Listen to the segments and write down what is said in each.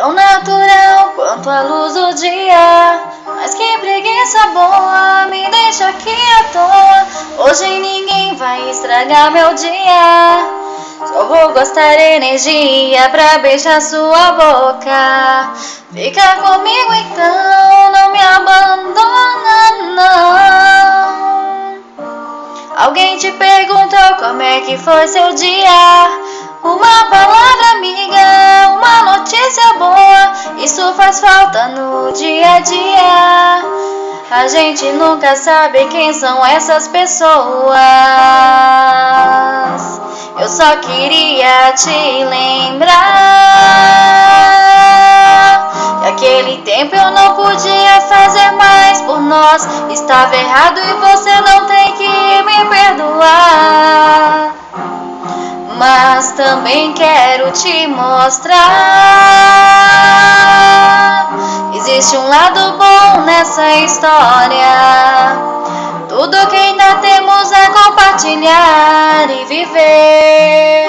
tão natural quanto a luz do dia. Mas que preguiça boa, me deixa aqui à toa. Hoje ninguém vai estragar meu dia. Só vou gastar energia pra beijar sua boca. Fica comigo então, não me abandona não. Alguém te perguntou como é que foi seu dia? Uma palavra amiga, uma notícia boa, isso faz falta no dia a dia. A gente nunca sabe quem são essas pessoas. Eu só queria te lembrar que aquele tempo eu não podia fazer mais por nós. Estava errado e você não tem que me perdoar. Mas também quero te mostrar. Existe um lado bom nessa história. Tudo que ainda temos a compartilhar e viver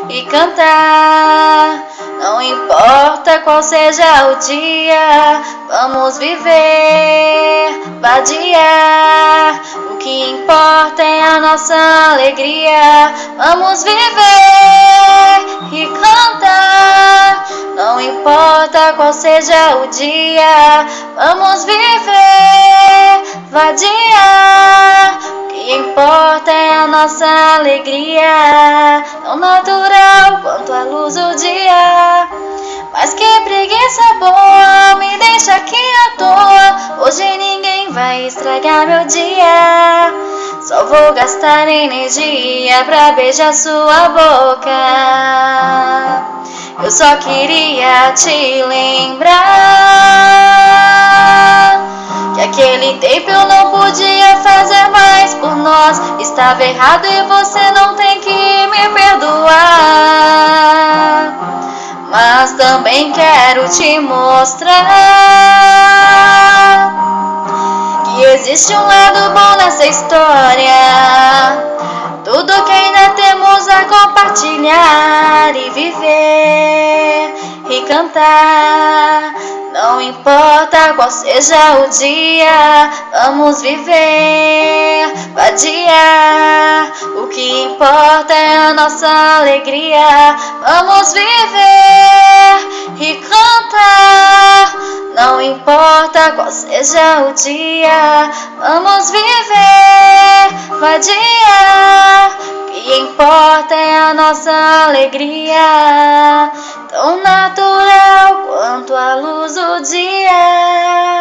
e cantar. Não importa qual seja o dia, vamos viver, vadiar. O que importa é a nossa alegria. Vamos viver e cantar. Não importa qual seja o dia, vamos viver, vadiar. O que importa é a nossa alegria, tão natural quanto a luz do dia. Mas que preguiça boa, me deixa aqui à toa. Hoje ninguém vai estragar meu dia. Só vou gastar energia pra beijar sua boca. Eu só queria te lembrar que aquele tempo eu não podia fazer mais por nós. Estava errado e você não tem que me perdoar. Mas também quero te mostrar que existe um lado bom nessa história. Tudo que ainda temos a compartilhar e viver e cantar. Não importa qual seja o dia, vamos viver, vadiar. O que importa é a nossa alegria. Vamos viver e cantar. Não importa qual seja o dia, vamos viver, vadiar. O que importa é a nossa alegria, tão natural quanto a luz do dia.